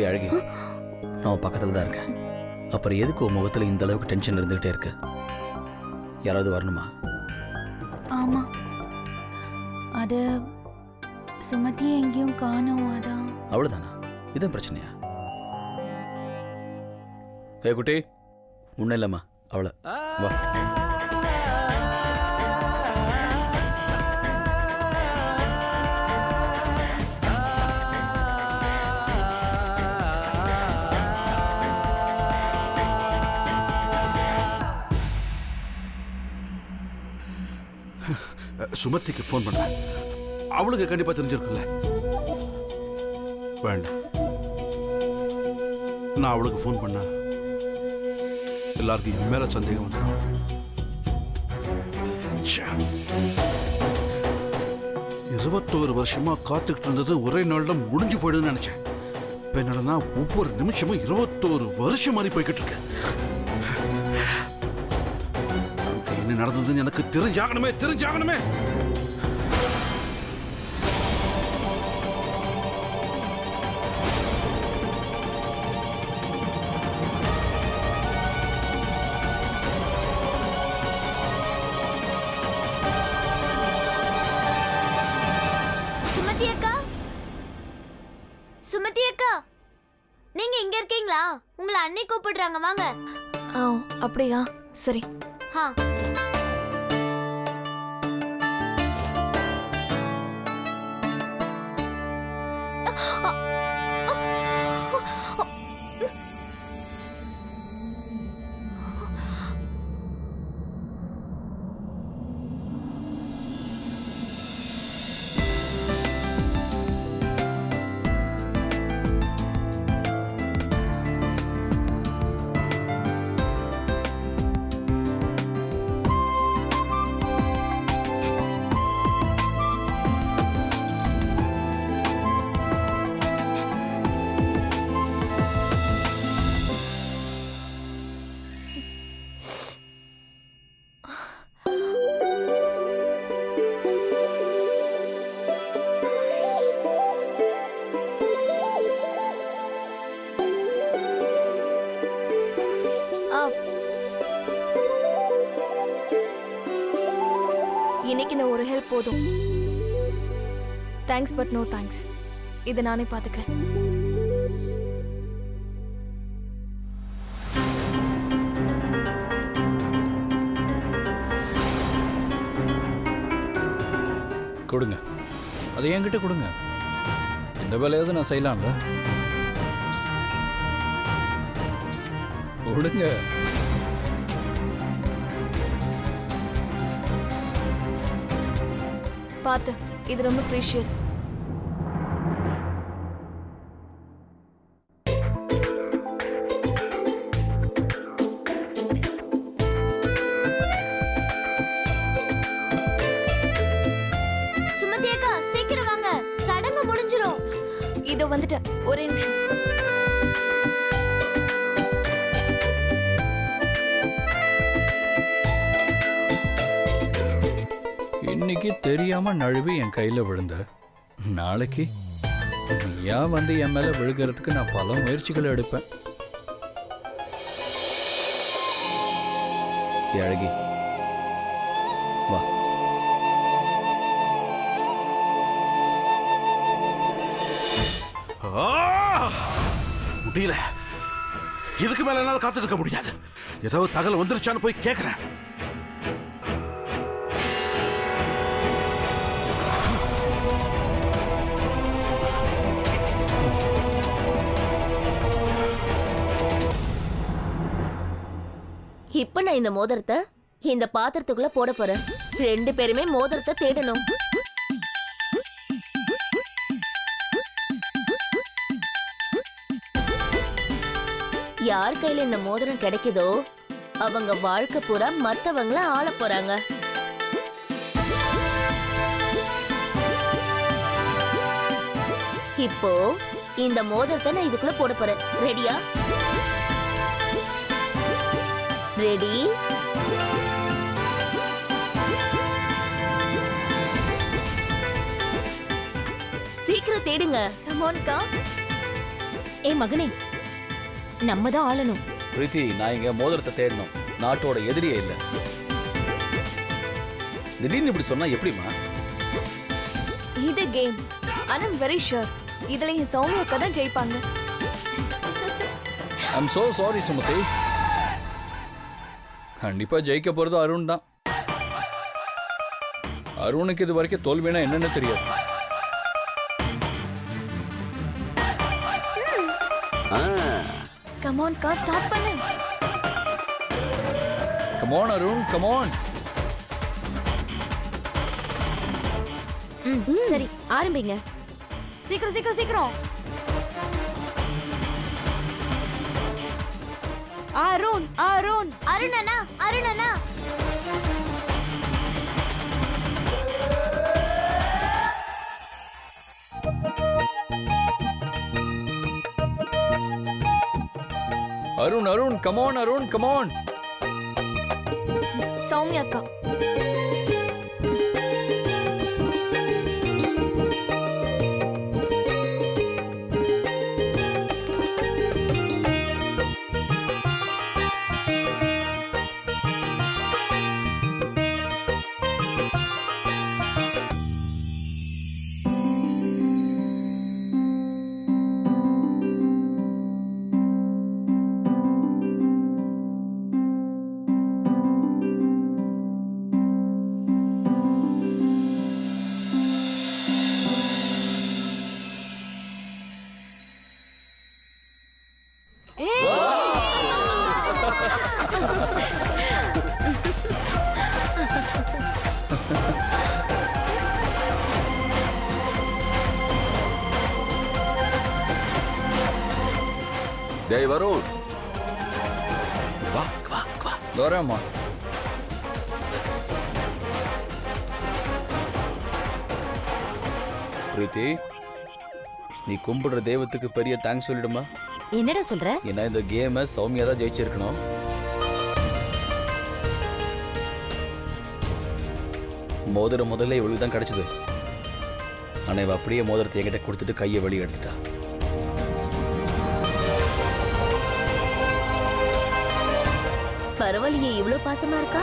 அழகி, நான் பக்கத்தில் தான் இருக்கேன். அப்புறம் எதுக்கு உன் முகத்தில் இந்த அளவுக்கு டென்ஷன் இருந்துகிட்டே இருக்கு? யாராவது வரணுமா? ஆமா, அது சுமதியை எங்கேயும் காணோம். அதான். அவ்வளவுதானா? இதுவும் பிரச்சனையா? ஏ குட்டி, ஒன்றும் இல்லைம்மா, அவளை வா. சுமதிக்கு ஃபோன் பண்ண, அவளுக்கு கண்டிப்பா தெரிஞ்சிருக்குல்ல. வேண்டாம், நான் அவளுக்கு ஃபோன் பண்ண எல்லாருக்கும் என் மேல சந்தேகம் வந்துடும். 21 வருஷமா காத்துக்கிட்டு இருந்தது ஒரே நாள்ல முடிஞ்சு போயிடுன்னு நினைச்சேன். இப்ப என்னன்னா ஒவ்வொரு நிமிஷமும் 21 வருஷம் மாதிரி போய்கிட்டு இருக்கு. என்ன நடந்ததுன்னு எனக்கு தெரிஞ்சாகணுமே. சுமதி அக்கா, நீங்க இங்க இருக்கீங்களா? உங்களை அண்ணி கூப்பிடுறாங்க, வாங்க. அப்படியா? சரி. இன்னைக்கு இந்த ஒரு ஹெல்ப் போதும். Thanks but no thanks. இதை நானே பார்த்துக்கிறேன். கொடுங்க, அதை என்கிட்ட கொடுங்க. இந்த வேலையாவது நான் செய்யலாம்ல. கொடுங்க. பார்த்து, இது ரொம்ப ப்ரீஷியஸ். சுமதி அக்கா, சீக்கிரம் வாங்க, சடங்கு முடிஞ்சிரும். இதோ வந்துட்டேன், ஒரே நிமிஷம். இன்னைக்கு தெரியாம நழுவி என் கையில விழுந்த, நாளைக்கு நீயா வந்து என் மேல விழுகிறதுக்கு நான் பல முயற்சிகளை எடுப்பேன். அழகி, வா. முடியல, இதுக்கு மேல என்னால காத்துட்டு இருக்க முடியாது. ஏதாவது தகவல் வந்துருச்சான்னு போய் கேட்கிறேன். இப்ப நான் இந்த மோதிரத்தை இந்த பாத்திரத்துக்குள்ள போட போறேன். 2 பேருமே மோதிரத்தை தேடணும். யார் கையில இந்த மோதிரம் கிடைக்குதோ அவங்க வாழ்க்கை பூரா மத்தவங்கள ஆள போறாங்க. இப்போ இந்த மோதிரத்தை நான் இதுக்குள்ள போட போறேன். ரெடியா? ரெடி? சீக்கிரம் தேடுங்க. மோனிகா, ஏய் மகனே, நம்ம தான் ஆளணும். பிரீத்தி, நான் இங்க மோதிரத்தை தேடணும். நாட்டோட எதிரியே இல்லை. திடீர்னு இப்படி சொன்னா எப்படிமா? இது கேம். ஆனா வெரி ஷூர் இதுல என் சௌமியா அக்கா தான் ஜெயிப்பாங்க. I'm so sorry Sumathi. கண்டிப்பா ஜெயிக்க போறது அருண் தான். அருணுக்கு இது வரைக்கும் தோல்வினா என்னன்னு தெரியாது. கம் ஆன் கா, ஸ்டார்ட் பண்ணு. Come on Arun, come on. சரி, ஆரம்பிங்க. சீக்கிரம் சீக்கிரம் சீக்கிரம். அருண் அருண். அருண் அண்ணா, அருண் அண்ணா. Arun Arun, come on Arun, come on. Soumya அக்கா. டேய் வருண், வா வா வா. வரேம்மா. பிரீத்தி, நீ கும்பிடுற தெய்வத்துக்கு பெரிய தேங்க்ஸ் சொல்லிடுமா? என்னடா சொல்ற? ஏன்னா இந்த கேமை சௌமியா தான் ஜெயிச்சிருக்கணும். மோதிரம் முதல்ல இவளுக்கு தான் கிடைச்சது. ஆனா இவ அப்படியே மோதிரத்தை என்கிட்ட கொடுத்துட்டு கையை வெளியே எடுத்துட்டா. பரவாயில்லையே, இவ்ளோ பாசமா இருக்கா.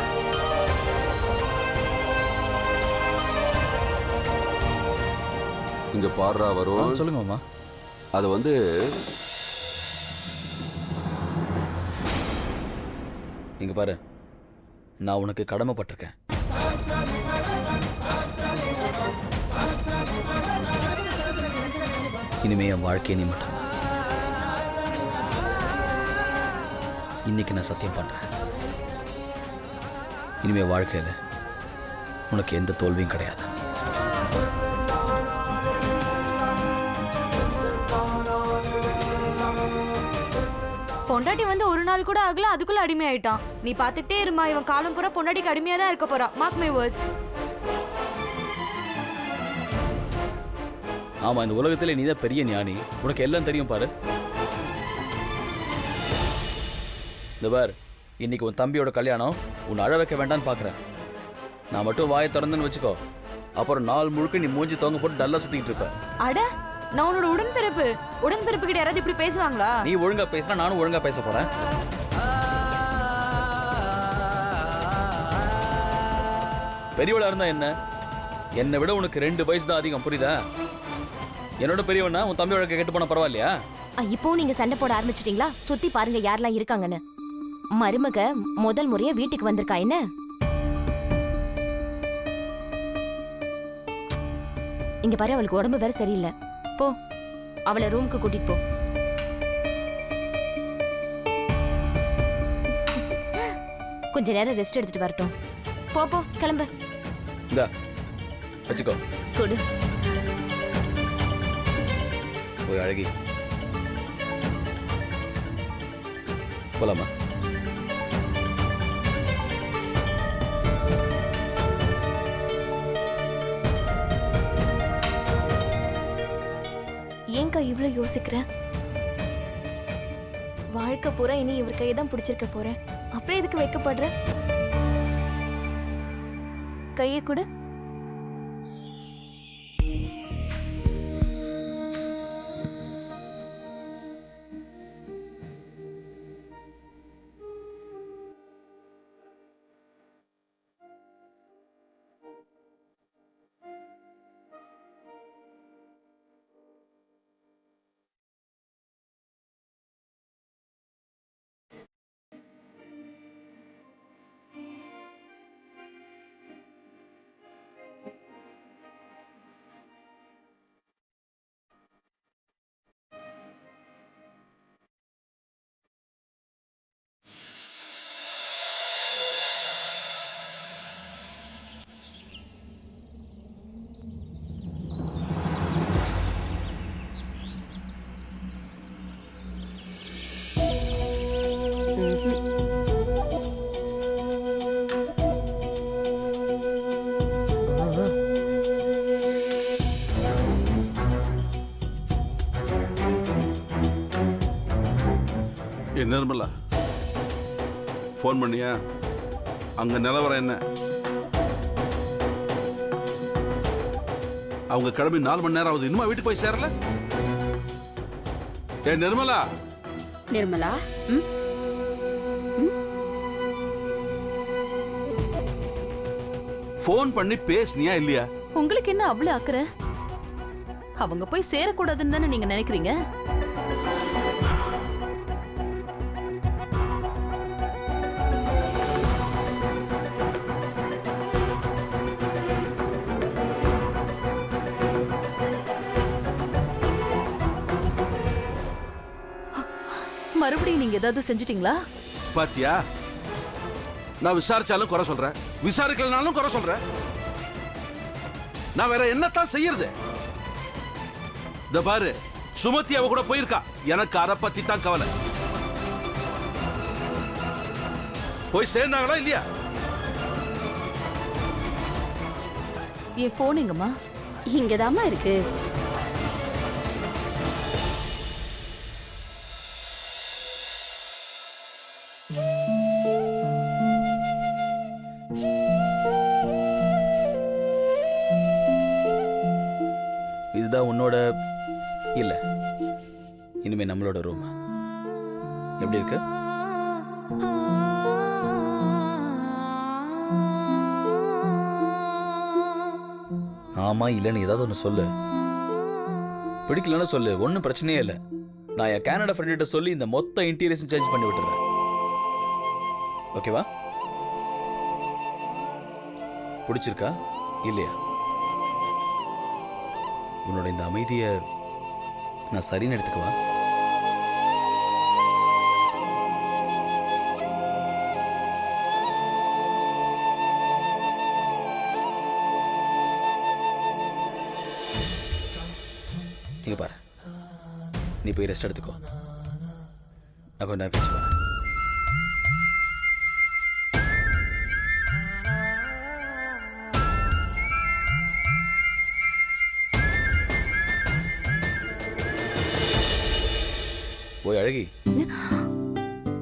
இங்க பாடுறா வருண். சொல்லுங்க மாமா. அது வந்து இங்க பாரு, நான் உனக்கு கடமைப்பட்டிருக்கேன். இனிமே என் வாழ்க்கையை நீ மட்டும்தான். இன்னைக்கு நான் சத்தியம் பண்றேன், இனிமே வாழ்க்கையில உனக்கு எந்த தோல்வியும் கிடையாது. பொண்டாட்டி வந்து ஒரு நாள் கூட ஆகல, அதுக்குள்ள அடிமை ஆயிட்டான். நீ பாத்துக்கிட்டே இருமா, இவன் காலம் பூரா பொண்டாட்டிக்கு அடிமையா தான் இருக்க போறான். Mark my words. ஆமா, இந்த உலகத்துல நீ தான் பெரிய ஞானி, உனக்கு எல்லாம் தெரியும் பாரு. இந்த பார், இன்னைக்கு உன் தம்பியோட கல்யாணம், உன்னை அழ வைக்க வேண்டான்னு பாக்குறேன். நான் மட்டும் வாயை திறந்துன்னு வச்சுக்கோ, அப்புறம் நாள் முழுக்க நீ மூஞ்சி தொங்க போட்டு டல்லா சுத்திக்கிட்டு இருப்ப. அட, நான் உன்னோட உடன்பிறப்பு. உடன்பிறப்பு கிட்ட யாராவது இப்படி பேசுவாங்களா? நீ ஒழுங்கா பேசினா நானும் ஒழுங்கா பேச போறேன். பெரியவளா இருந்தா என்ன, என்னை விட உனக்கு 2 வயசு தான் அதிகம், புரியுதா? என்னோட பெரியவனா உன் தம்பியோட கேட்டு போனா பரவாயில்லையா? இப்போ நீங்க சண்டை போட ஆரம்பிச்சிட்டீங்களா? சுத்தி பாருங்க யாரெல்லாம் இருக்காங்கன்னு. மருமக முதல் முறையா வீட்டுக்கு வந்திருக்கா என்ன? இங்க பாரு, அவளுக்கு உடம்பு வேற சரியில்லை. போ, அவளை ரூமுக்கு கூட்டிட்டு போ. கொஞ்ச நேரம் ரெஸ்ட் எடுத்துட்டு வரட்டும். போ போ, கிளம்பு. இந்தா வச்சுக்கோ. கொடு. போய் அழகி போலாமா? ஏங்கா இவ்ளோ யோசிக்கிற? வாழ்க்கை பூரா இனி இவர் கையை தான் பிடிச்சிருக்க போறேன். அப்புறம் எதுக்கு வைக்கப்படுற? கையை கொடு. ஏ நிர்மலா, ஃபோன் பண்ணியா? அங்க நிலவரம் என்ன? அவங்க கிளம்பி 4 மணி நேரம் ஆகுது, இன்னுமா வீட்டுக்கு போய் சேரல? ஏ நிர்மலா, நிர்மலா, ஃபோன் பண்ணி பேசுனியா இல்லையா? உங்களுக்கு என்ன அவ்வளவு அக்கறை? அவங்க போய் சேரக்கூடாதுன்னு தானே நீங்க நினைக்கிறீங்க? மறுபடியும் நீங்க ஏதாவது செஞ்சிட்டீங்களா? பாத்தியா, நான் விசாரிச்சாலும் குறை சொல்றேன், விசாரிக்கலனாலும் குறை சொல்றேன். நான் வேற என்னத்தான் செய்யறது? இந்த பாரு, சுமதி அவ கூட போயிருக்கா. எனக்கு அதை பத்தி தான் கவலை. போய் சேர்ந்தாங்களா இல்லையா? என் போன் எங்கம்மா? இங்கதாம்மா இருக்கு. இதுதான் உன்னோட இல்ல, இனிமே நம்மளோட ரூம். எப்படி இருக்கு? ஆமா இல்லன்னு ஏதாவது ஒன்று சொல்லு. பிடிக்கலன்னு சொல்லு, ஒன்றும் பிரச்சனையே இல்லை. நான் என் கனடா ஃப்ரெண்ட்ட சொல்லி இந்த மொத்த இன்டீரியர்ஸும் சேஞ்ச் பண்ணி விட்டுறேன். ஓகேவா? பிடிச்சிருக்கா இல்லையா? உன்னோட இந்த அமைதியை நான் சரின்னு எடுத்துக்குவா? நீங்க பாரு, நீ போய் ரெஸ்ட் எடுத்துக்கோ. நான் கொஞ்ச நேரம் கழிச்சு வரேன். போய் அழகி,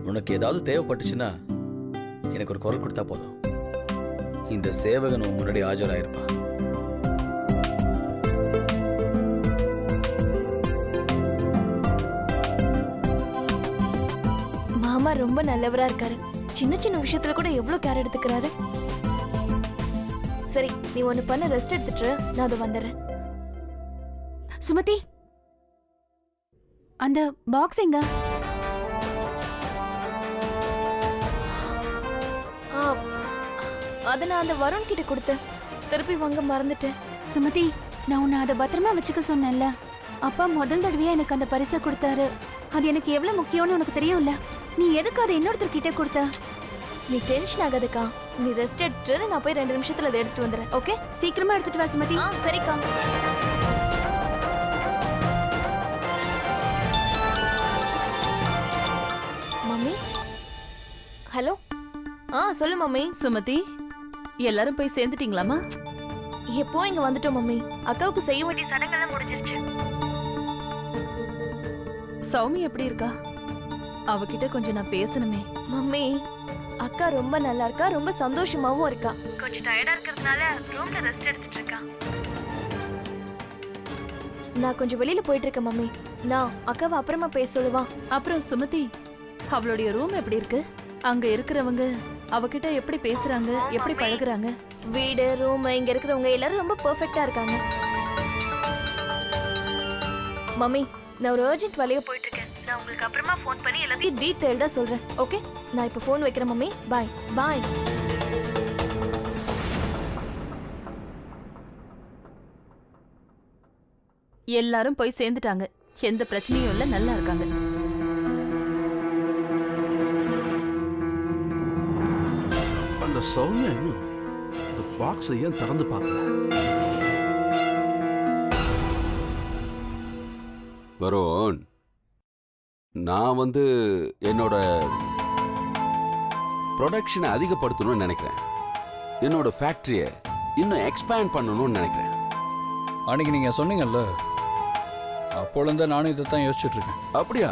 உனக்கு ஏதாவது தேவைப்பட்டுச்சுன்னா எனக்கு ஒரு குரல் கொடுத்தா போதும். இந்த சேவகன் உன் முன்னாடி ஆஜராயிருப்பான். மாமா ரொம்ப நல்லவரா இருக்காரு. சின்ன சின்ன விஷயத்துல கூட எவ்வளவு கேர் எடுத்துக்கிறாரு. சரி, நீ ஒண்ணு பண்ண, ரெஸ்ட் எடுத்துட்டு நான் அதை வந்துடுறேன். சுமதி, அந்த பாக்ஸ் எங்க? அதை நான் அந்த வருண் கிட்ட கொடுத்தேன். திருப்பி வாங்க மறந்துட்டேன். சுமதி, நான் உன்னை அதை பத்திரமா வச்சுக்க சொன்னேன்ல. அப்பா முதல் தடவையா எனக்கு அந்த பரிசை கொடுத்தாரு. அது எனக்கு எவ்வளவு முக்கியம்னு உனக்கு தெரியும்ல. நீ எதுக்கு அதை இன்னொருத்தர் கிட்ட கொடுத்த? நீ டென்ஷன் ஆகாதுக்கா. நீ ரெஸ்ட் எடுத்துட்டு நான் போய் 2 நிமிஷத்துல அதை எடுத்துட்டு வந்துடுறேன். ஓகே? சீக்கிரமா எடுத்துட்டு வா சுமதி. சரிக்கா. Mummy, hello. சொல்லு மம்மி. சுமதி, எல்லாரும் போய் சேர்ந்துட்டீங்களாமா? எப்போ இங்க வந்துட்டோம் மம்மி. அக்காவுக்கு செய்ய வேண்டிய சடங்கெல்லாம் முடிஞ்சிருச்சு. சௌமி எப்படி இருக்கா? அவகிட்ட கொஞ்சம் நான் பேசணுமே. மம்மி, அக்கா ரொம்ப நல்லா இருக்கா, ரொம்ப சந்தோஷமாவும் இருக்கா. கொஞ்சம் டயர்டா இருக்கிறதுனால ரூம்ல ரெஸ்ட் எடுத்துட்டு இருக்கா. நான் கொஞ்சம் வெளியில போயிட்டு இருக்கேன் மம்மி. நான் அக்காவை அப்புறமா பேச சொல்லுவா. அப்புறம் சுமதி, அவளுடைய ரூம் எப்படி இருக்கு? அங்க இருக்கிறவங்க அவகிட்ட எப்படி பேசுறாங்க, எப்படி பழகுறாங்க? வீடு, ரூம், இங்க இருக்கிறவங்க எல்லாரும் ரொம்ப பெர்ஃபெக்ட்டா இருக்காங்க. மம்மி, நான் ஒரு அர்ஜென்ட் வேலையா போயிட்டு இருக்கேன். நான் உங்களுக்கு அப்புறமா ஃபோன் பண்ணி எல்லாத்தையும் டீடைல்டா சொல்றேன். ஓகே? நான் இப்போ ஃபோன் வைக்கிறேன் மம்மி. By by. எல்லாரும் போய் சேர்ந்துட்டாங்க. எந்த பிரச்சனையும் இல்ல, நல்லா இருக்காங்க. அந்த சௌமியா இன்னும் இந்த பாக்ஸை ஏன் திறந்து பார்க்கல? வருண், நான் என்னோட ப்ரொடக்ஷனை அதிகப்படுத்தணும்னு நினைக்கிறேன். என்னோட ஃபேக்டரியை இன்னும் எக்ஸ்பேண்ட் பண்ணணும்னு நினைக்கிறேன். அன்னைக்கு நீங்கள் சொன்னீங்கல்ல, அப்போலேருந்தே நானும் இதை தான் யோசிச்சுட்டு இருக்கேன். அப்படியா?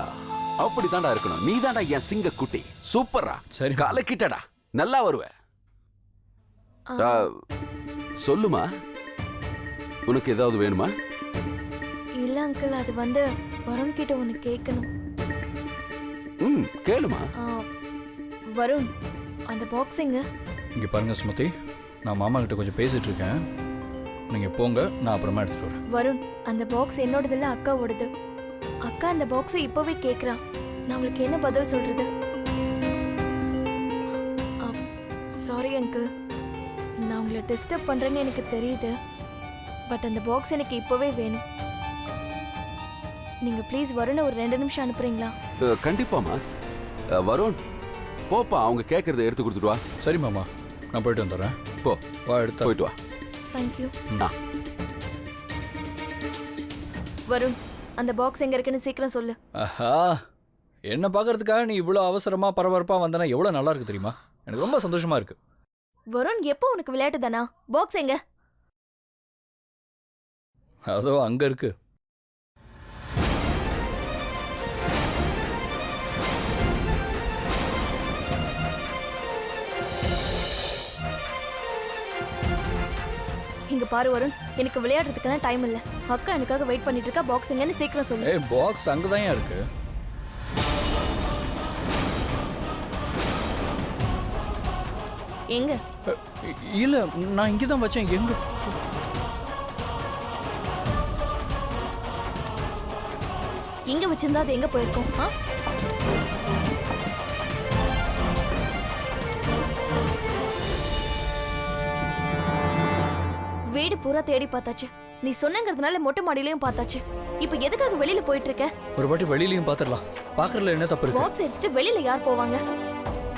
அப்படித்தான்டா இருக்கணும். நீ தான்டா என் சிங்க குட்டி. சூப்பரா. சரி. கலக்கிட்டடா. நல்லா வருவ. சொல்லுமா, உனக்கு ஏதாவது வேணுமா? இல்ல அங்கிள், அது வந்து வருண் கிட்ட ஒன்னு கேட்கணும். கேளுமா. வருண், அந்த பாக்ஸிங்க. இங்க பாருங்க சுமதி, நான் மாமா கிட்ட கொஞ்சம் பேசிட்டு இருக்கேன். நீங்க போங்க, நான் அப்புறமா எடுத்துட்டு வரேன். வருண், அந்த பாக்ஸ் என்னோடது இல்ல, அக்காவோடது. அக்கா அந்த பாக்ஸை இப்பவே கேக்குறா. நான் உங்களுக்கு என்ன பதில் சொல்றது? சாரி அங்கிள், நான் உங்களை டிஸ்டர்ப் பண்றேன்னு எனக்கு தெரியுது. பட் அந்த பாக்ஸ் எனக்கு இப்பவே வேணும். நீங்க ப்ளீஸ் வருண் ஒரு 2 நிமிஷம் அனுப்புறீங்களா? கண்டிப்பாமா. வருண், போப்பா, அவங்க கேட்கறத எடுத்து கொடுத்துட்டு வா. சரி மாமா, நான் போயிட்டு வந்துடுறேன். போ, வா, எடுத்து போயிட்டு வா. தேங்க்யூ. ஆ. வருண், அந்த பாக்ஸ் எங்க இருக்குன்னு சீக்கிரம் சொல்லு. ஆஹா, என்ன பார்க்கறதுக்காக நீ இவ்வளோ அவசரமா பரபரப்பா வந்தனா எவ்வளோ நல்லா இருக்கு தெரியுமா? எனக்கு ரொம்ப சந்தோஷமா இருக்கு. வருண், எப்போ உனக்கு விளையாட்டு தானா? பாக்ஸ் எங்க? அதோ அங்க இருக்கு. இங்க பாரு வருண், எனக்கு விளையாடுறதுக்கெல்லாம் டைம் இல்ல. அக்கா எனக்காக வெயிட் பண்ணிட்டு இருக்கா. பாக்ஸ் எங்கன்னு சீக்கிரம் சொல்லு. ஏய், பாக்ஸ் அங்கதான் இருக்கு. எங்க? இல்ல, நான் இங்க தான் வச்சேன். எங்க? இங்க வச்சிருந்தா அது எங்க போயிருக்கும்? வீடு பூரா தேடி பார்த்தாச்சு. நீ சொன்னங்கிறதுனால மொட்டை மாடியிலயும் பார்த்தாச்சு. இப்ப எதுக்காக வெளியில போயிட்டு இருக்க? ஒரு வாட்டி வெளியிலயும் பாத்துடலாம். பாக்குறதுல என்ன தப்பு இருக்கு? பாக்ஸ் எடுத்துட்டு வெளியில யார் போவாங்க?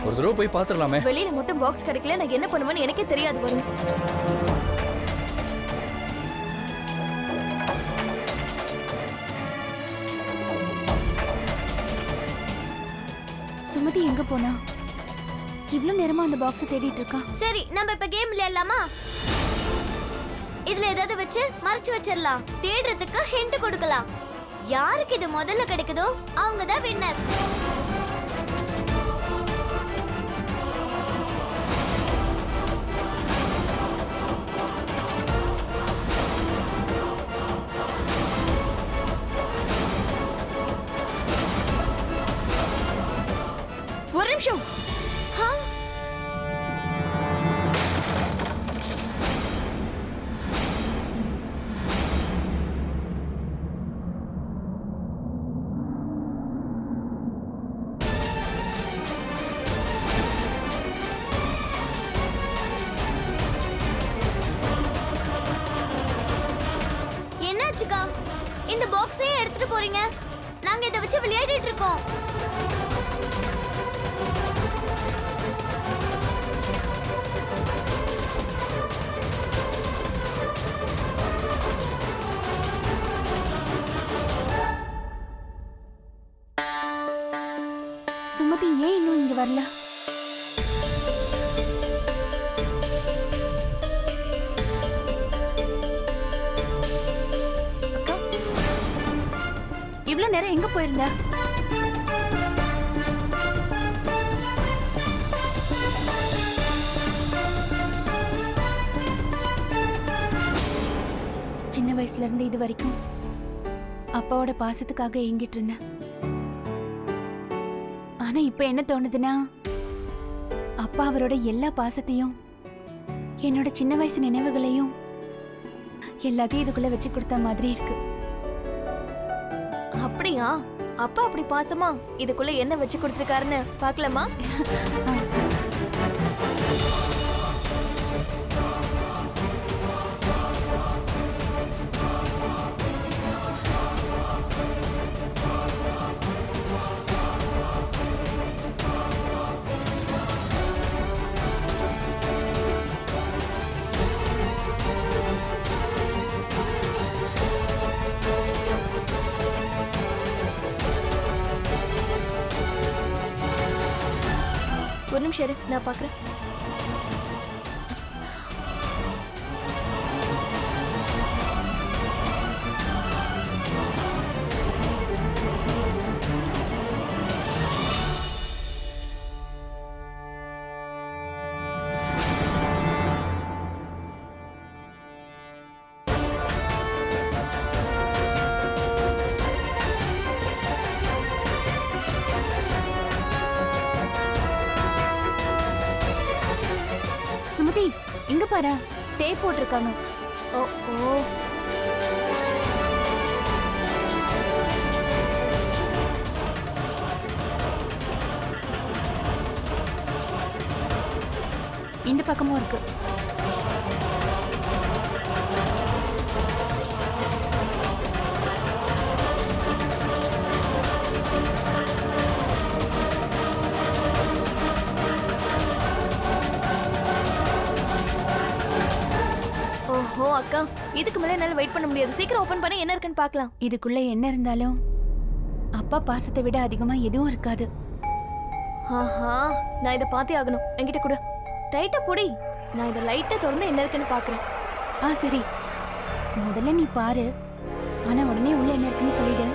ஒரு தடவை போய் பாத்துடலாமே. வெளியில மட்டும் பாக்ஸ் கிடைக்கல, நான் என்ன பண்ணுவேன்னு எனக்கே தெரியாது வரும். சுமதி எங்க போனா? இவ்ளோ நேரமா அந்த பாக்ஸை தேடிட்டு இருக்கா. சரி, நம்ம இப்ப கேம் விளையாடலாமா? இதுல ஏதாவது வச்சு மறைச்சு வச்சிடலாம். தேடுறதுக்கு ஹிண்ட் கொடுக்கலாம். யாருக்கு இது முதல்ல கிடைக்குதோ அவங்க தான் வின்னர். ஒரு நிமிஷம். என்னாச்சுக்கா? இந்த பாக்ஸையே எடுத்துட்டு போறீங்க? நாங்க இதை வச்சு விளையாடிட்டு இருக்கோம். சுமதி ஏன் இன்னும் இங்க வரல? இவ்வளவு நேரம் எங்க போயிருந்த? சின்ன வயசுல இருந்து இது வரைக்கும் அப்பாவோட பாசத்துக்காக ஏங்கிட்டு இருந்தேன். ஆனா இப்ப என்ன தோணுதுன்னா, அப்பா அவரோட எல்லா பாசத்தையும், என்னோட சின்ன வயசு நினைவுகளையும் எல்லாத்தையும் இதுக்குள்ள வச்சு கொடுத்த மாதிரி இருக்கு. அப்படியா? அப்பா அப்படி பாசமா இதுக்குள்ள என்ன வச்சு கொடுத்திருக்காருன்னு பார்க்கலாமா? ஒரு நிமிஷம் இரு, நான் பார்க்கறேன். பாரா டேப் போட்டிருக்காங்க. ஓ ஓ இந்த பக்கமும் இருக்கு. ஓஹோ அக்கா, இதுக்கு மேல என்னால வெயிட் பண்ண முடியாது. சீக்கிரம் ஓபன் பண்ணி என்ன இருக்குன்னு பார்க்கலாம். இதுக்குள்ள என்ன இருந்தாலும் அப்பா பாசத்தை விட அதிகமா எதுவும் இருக்காது. ஆஹா, நான் இதை பார்த்தே ஆகணும். என்கிட்ட கூட டைட்டா பொடி. நான் இதை லைட்டா திறந்து என்ன இருக்குன்னு பார்க்கறேன். சரி, முதல்ல நீ பாரு, ஆனா உடனே உள்ள என்ன இருக்குன்னு சொல்லிடு.